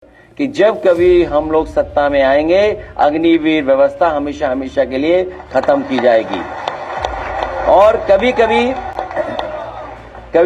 कि जब कभी हम लोग सत्ता में आएंगे, अग्निवीर व्यवस्था हमेशा हमेशा के लिए खत्म की जाएगी। और कभी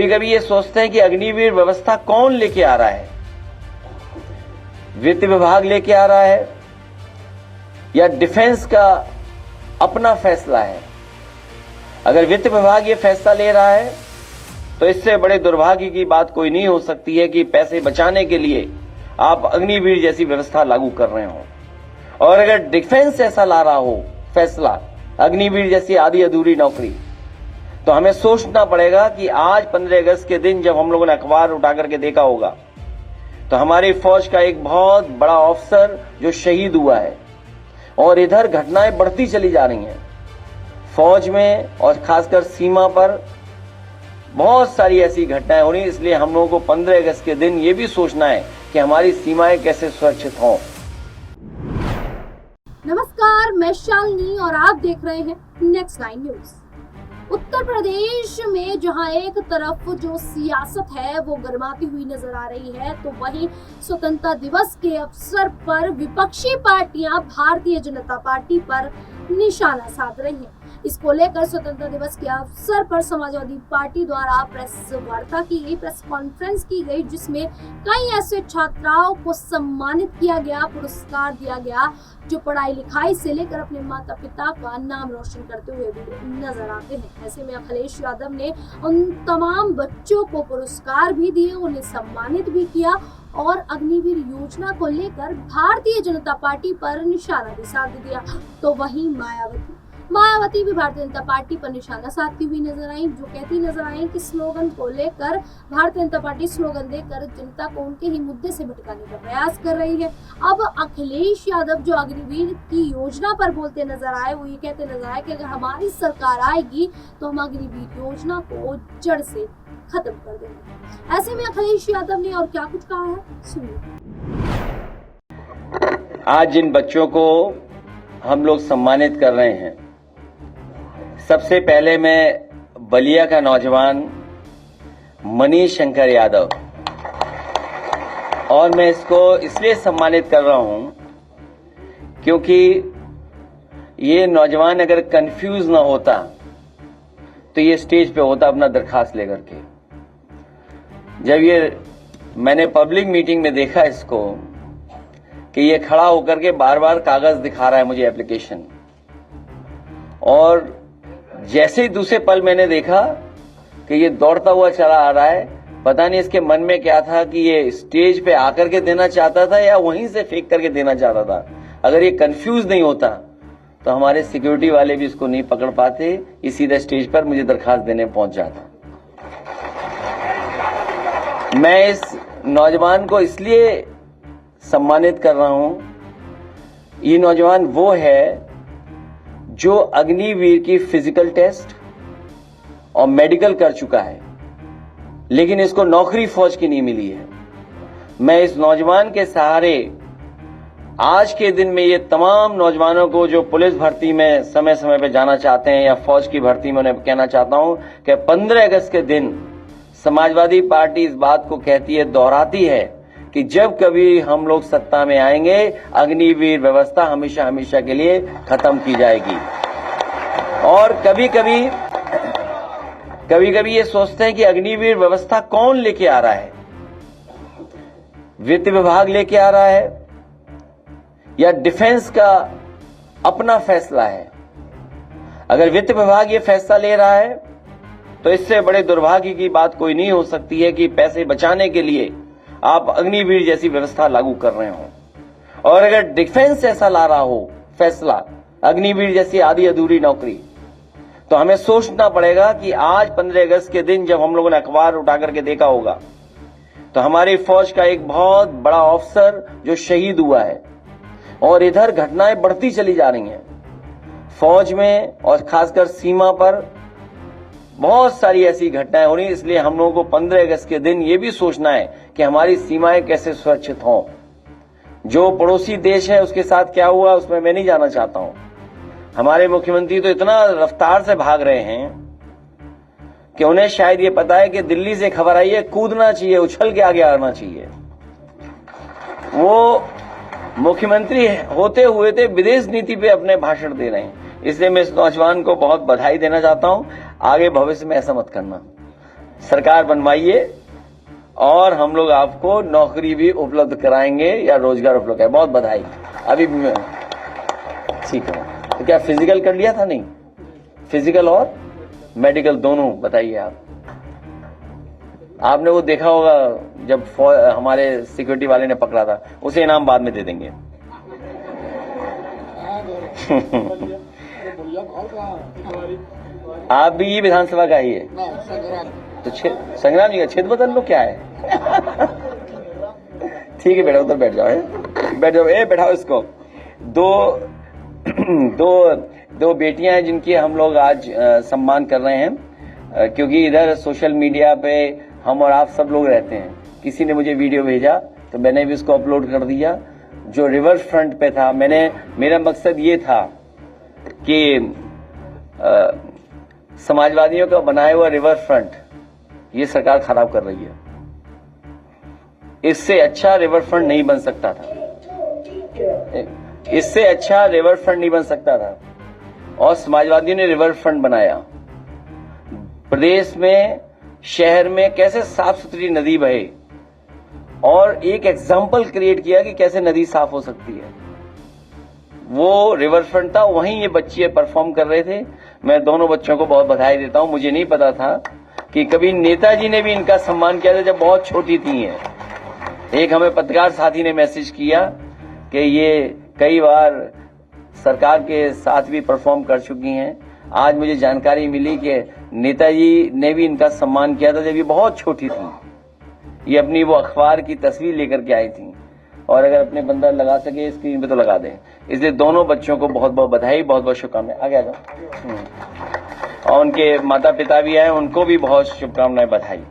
कभी ये सोचते हैं कि अग्निवीर व्यवस्था कौन लेके आ रहा है, वित्त विभाग लेके आ रहा है या डिफेंस का अपना फैसला है। अगर वित्त विभाग ये फैसला ले रहा है तो इससे बड़े दुर्भाग्य की बात कोई नहीं हो सकती है कि पैसे बचाने के लिए आप अग्निवीर जैसी व्यवस्था लागू कर रहे हो। और अगर डिफेंस ऐसा ला रहा हो फैसला, अग्निवीर जैसी आधी अधूरी नौकरी, तो हमें सोचना पड़ेगा कि आज 15 अगस्त के दिन जब हम लोगों ने अखबार उठा करके देखा होगा तो हमारी फौज का एक बहुत बड़ा ऑफिसर जो शहीद हुआ है, और इधर घटनाएं बढ़ती चली जा रही हैं फौज में, और खासकर सीमा पर बहुत सारी ऐसी घटनाएं हो रही। इसलिए हम लोगों को 15 अगस्त के दिन ये भी सोचना है कि हमारी सीमाएं कैसे सुरक्षित हों। नमस्कार, मैं शालिनी और आप देख रहे हैं next line news. Uttar Pradesh में जहां एक तरफ जो सियासत है वो गर्माती हुई नजर आ रही है, तो वहीं स्वतंत्रता दिवस के अवसर पर विपक्षी पार्टियां भारतीय जनता पार्टी पर निशाना साध रही हैं। इसको लेकर स्वतंत्रता दिवस के अवसर पर समाजवादी पार्टी द्वारा प्रेस वार्ता की गई, प्रेस कॉन्फ्रेंस की गई, जिसमें कई ऐसे छात्राओं को सम्मानित किया गया, पुरस्कार दिया गया जो पढ़ाई लिखाई से लेकर अपने माता पिता का नाम रोशन करते हुए भी नजर आते हैं। ऐसे में अखिलेश यादव ने उन तमाम बच्चों को पुरस्कार भी दिए, उन्हें सम्मानित भी किया और अग्निवीर योजना को लेकर भारतीय जनता पार्टी पर निशाना भी साध दिया। तो वहीं मायावती भी भारतीय जनता पार्टी पर निशाना साधती हुई नजर आई, जो कहती नजर आई कि स्लोगन को लेकर भारतीय जनता पार्टी स्लोगन देकर जनता को उनके ही मुद्दे से भटकाने का प्रयास कर रही है। अब अखिलेश यादव जो अग्निवीर की योजना पर बोलते नजर आए, वो ये कहते नजर आए कि अगर हमारी सरकार आएगी तो हम अग्निवीर योजना को जड़ से खत्म कर देंगे। ऐसे में अखिलेश यादव ने और क्या कुछ कहा है, सुनिए। आज जिन बच्चों को हम लोग सम्मानित कर रहे हैं, सबसे पहले मैं बलिया का नौजवान मनीष शंकर यादव, और मैं इसको इसलिए सम्मानित कर रहा हूं क्योंकि ये नौजवान अगर कंफ्यूज ना होता तो ये स्टेज पे होता अपना दरखास्त लेकर के। जब ये मैंने पब्लिक मीटिंग में देखा इसको कि ये खड़ा होकर के बार बार कागज दिखा रहा है मुझे एप्लीकेशन, और जैसे ही दूसरे पल मैंने देखा कि ये दौड़ता हुआ चला आ रहा है, पता नहीं इसके मन में क्या था कि ये स्टेज पे आकर के देना चाहता था या वहीं से फेंक करके देना चाहता था। अगर ये कंफ्यूज नहीं होता तो हमारे सिक्योरिटी वाले भी इसको नहीं पकड़ पाते, ये सीधा स्टेज पर मुझे दरखास्त देने पहुंच जाता। मैं इस नौजवान को इसलिए सम्मानित कर रहा हूं, ये नौजवान वो है जो अग्निवीर की फिजिकल टेस्ट और मेडिकल कर चुका है, लेकिन इसको नौकरी फौज की नहीं मिली है। मैं इस नौजवान के सहारे आज के दिन में ये तमाम नौजवानों को जो पुलिस भर्ती में समय समय पे जाना चाहते हैं या फौज की भर्ती में, उन्हें कहना चाहता हूं कि 15 अगस्त के दिन समाजवादी पार्टी इस बात को कहती है, दोहराती है कि जब कभी हम लोग सत्ता में आएंगे, अग्निवीर व्यवस्था हमेशा हमेशा के लिए खत्म की जाएगी। और कभी कभी ये सोचते हैं कि अग्निवीर व्यवस्था कौन लेके आ रहा है, वित्त विभाग लेके आ रहा है या डिफेंस का अपना फैसला है। अगर वित्त विभाग ये फैसला ले रहा है तो इससे बड़े दुर्भाग्य की बात कोई नहीं हो सकती है कि पैसे बचाने के लिए आप अग्निवीर जैसी व्यवस्था लागू कर रहे हो। और अगर डिफेंस ऐसा ला रहा हो फैसला, अग्निवीर जैसी आधी अधूरी नौकरी, तो हमें सोचना पड़ेगा कि आज 15 अगस्त के दिन जब हम लोगों ने अखबार उठा करके देखा होगा तो हमारी फौज का एक बहुत बड़ा ऑफिसर जो शहीद हुआ है, और इधर घटनाएं बढ़ती चली जा रही हैं फौज में, और खासकर सीमा पर बहुत सारी ऐसी घटनाएं हो रही। इसलिए हम लोगों को 15 अगस्त के दिन ये भी सोचना है कि हमारी सीमाएं कैसे सुरक्षित हों। जो पड़ोसी देश है उसके साथ क्या हुआ उसमें मैं नहीं जाना चाहता हूं। हमारे मुख्यमंत्री तो इतना रफ्तार से भाग रहे हैं कि उन्हें शायद ये पता है कि दिल्ली से खबर आई है, कूदना चाहिए, उछल के आगे आना चाहिए। वो मुख्यमंत्री होते हुए थे विदेश नीति पे अपने भाषण दे रहे हैं। इसलिए मैं इस नौजवान को बहुत बधाई देना चाहता हूं। आगे भविष्य में ऐसा मत करना, सरकार बनवाइए और हम लोग आपको नौकरी भी उपलब्ध कराएंगे या रोजगार उपलब्ध कराएंगे। बहुत बधाई। अभी ठीक है, तो क्या फिजिकल कर लिया था? नहीं, फिजिकल और मेडिकल दोनों बताइए आप। आपने वो देखा होगा जब हमारे सिक्योरिटी वाले ने पकड़ा था, उसे इनाम बाद में दे देंगे। आप भी विधानसभा का ही है तो संग्राम जी का क्षेत्र बदल लो, क्या है? ठीक है बेटा, उधर बैठ जाओ, बैठ जाओ, बैठाओ इसको। दो बेटियां हैं जिनकी हम लोग आज सम्मान कर रहे हैं, क्योंकि इधर सोशल मीडिया पे हम और आप सब लोग रहते हैं। किसी ने मुझे वीडियो भेजा तो मैंने भी उसको अपलोड कर दिया। जो रिवर फ्रंट पे था, मेरा मकसद ये था कि समाजवादियों का बनाया हुआ रिवर फ्रंट ये सरकार खराब कर रही है। इससे अच्छा रिवर फ्रंट नहीं बन सकता था, इससे अच्छा रिवर फ्रंट नहीं बन सकता था। और समाजवादियों ने रिवर फ्रंट बनाया। प्रदेश में, शहर में कैसे साफ सुथरी नदी बहे और एक एग्जाम्पल क्रिएट किया कि कैसे नदी साफ हो सकती है। वो रिवर फ्रंट था, वहीं ये बच्चे परफॉर्म कर रहे थे। मैं दोनों बच्चों को बहुत बधाई देता हूं। मुझे नहीं पता था कि कभी नेताजी ने भी इनका सम्मान किया था जब बहुत छोटी थी। एक हमें पत्रकार साथी ने मैसेज किया कि ये कई बार सरकार के साथ भी परफॉर्म कर चुकी हैं। आज मुझे जानकारी मिली कि नेताजी ने भी इनका सम्मान किया था जब ये बहुत छोटी थी। ये अपनी वो अखबार की तस्वीर लेकर के आई थी, और अगर अपने बंदा लगा सके स्क्रीन पे तो लगा दें। इसलिए दोनों बच्चों को बहुत बहुत बधाई, बहुत बहुत शुभकामनाएं। आगे आ जाओ। और उनके माता पिता भी आए, उनको भी बहुत शुभकामनाएं, बधाई।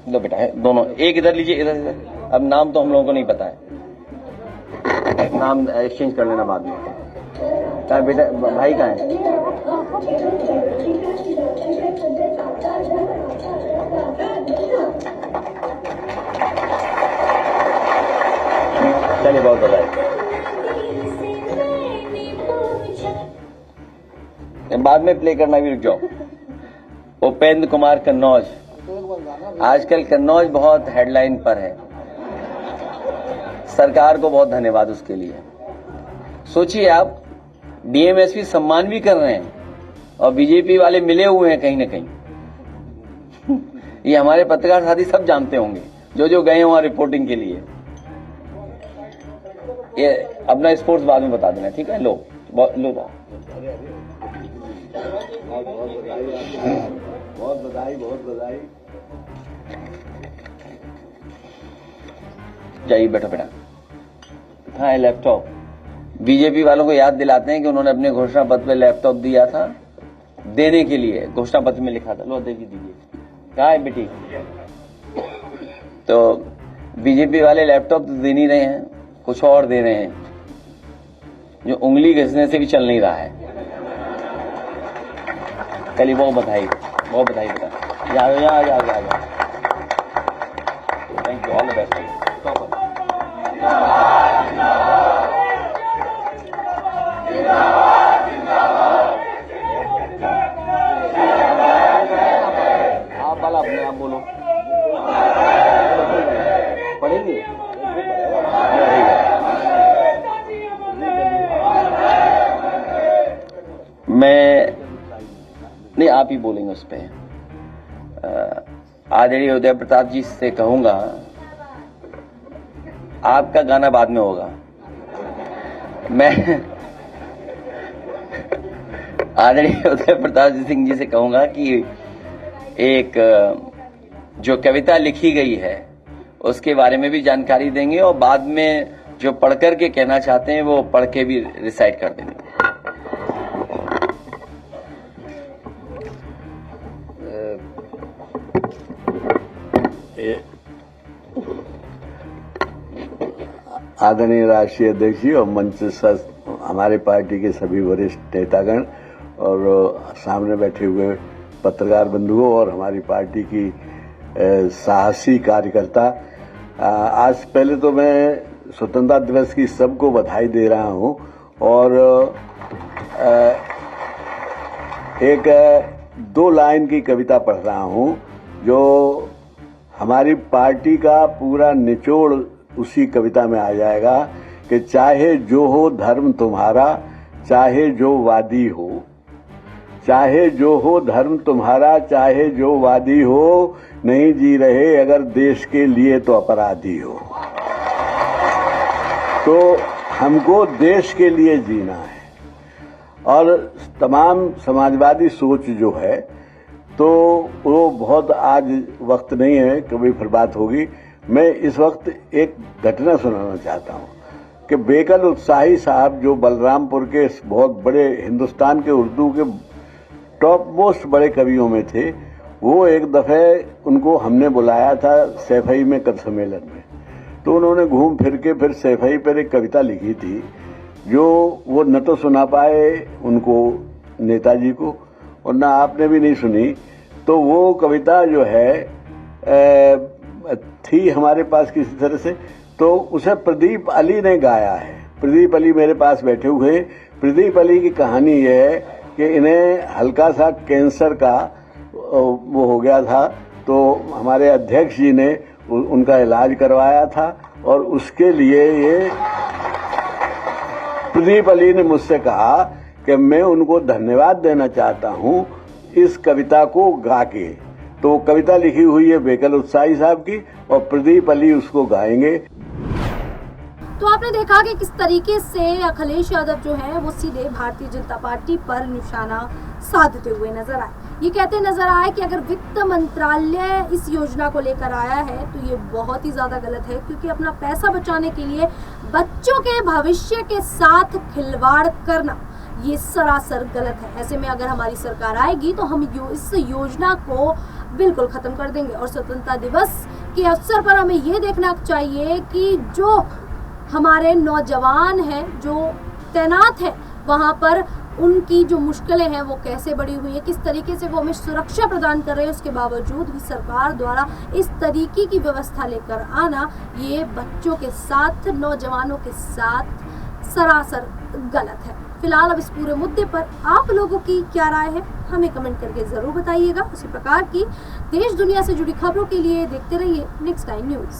लो बेटा, है दोनों, एक इधर लीजिए, इधर इधर। अब नाम तो हम लोगों को नहीं पता है, नाम एक्सचेंज कर लेना बाद में। कहाँ बेटा, भाई कहाँ है? चलिए, बहुत बधाई। बाद में प्ले करना भी, रुक जाओ। उपेंद्र कुमार कन्नौज, आजकल कन्नौज बहुत हेडलाइन पर है। सरकार को बहुत धन्यवाद उसके लिए। सोचिए आप, डीएमएसपी सम्मान भी कर रहे हैं और बीजेपी वाले मिले हुए हैं कहीं ना कहीं। ये हमारे पत्रकार साथी सब जानते होंगे जो गए वहां रिपोर्टिंग के लिए। ये अपना स्पोर्ट्स बाद में बता देना, ठीक है? लो लो, बहुत बधाई, बहुत बधाई। जाइए, बैठो बेटा। हाँ, है लैपटॉप। बीजेपी वालों को याद दिलाते हैं कि उन्होंने अपने घोषणा पत्र में लैपटॉप दिया था, देने के लिए घोषणा पत्र में लिखा था। लो दीजिए। कहाँ है बेटी? तो बीजेपी वाले लैपटॉप तो दे नहीं रहे हैं, कुछ और दे रहे हैं जो उंगली घिसने से भी चल नहीं रहा है। चलिए, बहुत बधाई, बहुत बधाई बेटा। यहाँ thank you, all the best. आप वाला अपने आप बोलो, पढ़ेंगे? नहीं, आप ही बोलेंगे उस पे। आदरणीय उदय प्रताप जी से कहूंगा, आपका गाना बाद में होगा। मैं आदरणीय उदय प्रताप सिंह जी से कहूंगा कि एक जो कविता लिखी गई है उसके बारे में भी जानकारी देंगे, और बाद में जो पढ़कर के कहना चाहते हैं वो पढ़ के भी रिसाइट कर देंगे। आदरणीय राष्ट्रीय अध्यक्ष जी और मंच हमारे पार्टी के सभी वरिष्ठ नेतागण और सामने बैठे हुए पत्रकार बंधुओं और हमारी पार्टी की साहसी कार्यकर्ता, आज पहले तो मैं स्वतंत्रता दिवस की सबको बधाई दे रहा हूं और एक 2 लाइन की कविता पढ़ रहा हूं जो हमारी पार्टी का पूरा निचोड़ उसी कविता में आ जाएगा कि चाहे जो हो धर्म तुम्हारा, चाहे जो वादी हो, चाहे जो हो धर्म तुम्हारा, चाहे जो वादी हो, नहीं जी रहे अगर देश के लिए तो अपराधी हो। तो हमको देश के लिए जीना है और तमाम समाजवादी सोच जो है तो वो बहुत आज वक्त नहीं है, कभी फिर बात होगी। मैं इस वक्त एक घटना सुनाना चाहता हूं कि बेकल उत्साही साहब जो बलरामपुर के बहुत बड़े हिंदुस्तान के उर्दू के टॉप मोस्ट बड़े कवियों में थे, वो एक दफे उनको हमने बुलाया था सैफई में कवि सम्मेलन में। तो उन्होंने घूम फिर के फिर सैफई पर एक कविता लिखी थी जो वो न तो सुना पाए उनको नेताजी को और न आपने भी नहीं सुनी। तो वो कविता जो है थी हमारे पास किसी तरह से, तो उसे प्रदीप अली ने गाया है। प्रदीप अली मेरे पास बैठे हुए। प्रदीप अली की कहानी ये है कि इन्हें हल्का सा कैंसर का वो हो गया था, तो हमारे अध्यक्ष जी ने उनका इलाज करवाया था और उसके लिए ये प्रदीप अली ने मुझसे कहा कि मैं उनको धन्यवाद देना चाहता हूं इस कविता को गा के। तो कविता लिखी हुई है बेकल उत्साही साहब की और प्रदीप अली उसको गाएंगे। तो आपने देखा कि किस तरीके से अखिलेश यादव जो है वो सीधे भारतीय जनता पार्टी पर निशाना साधते हुए नजर आए। ये कहते नजर आए कि अगर वित्त मंत्रालय इस योजना को लेकर आया है तो ये बहुत ही ज्यादा गलत है, क्योंकि अपना पैसा बचाने के लिए बच्चों के भविष्य के साथ खिलवाड़ करना ये सरासर गलत है। ऐसे में अगर हमारी सरकार आएगी तो हम इस योजना को बिल्कुल खत्म कर देंगे। और स्वतंत्रता दिवस के अवसर पर हमें ये देखना चाहिए कि जो हमारे नौजवान हैं जो तैनात हैं वहाँ पर उनकी जो मुश्किलें हैं वो कैसे बढ़ी हुई है, किस तरीके से वो हमें सुरक्षा प्रदान कर रहे हैं, उसके बावजूद भी सरकार द्वारा इस तरीके की व्यवस्था लेकर आना ये बच्चों के साथ, नौजवानों के साथ सरासर गलत है। फिलहाल अब इस पूरे मुद्दे पर आप लोगों की क्या राय है हमें कमेंट करके जरूर बताइएगा। उसी प्रकार की देश दुनिया से जुड़ी खबरों के लिए देखते रहिए नेक्स्ट टाइम न्यूज़।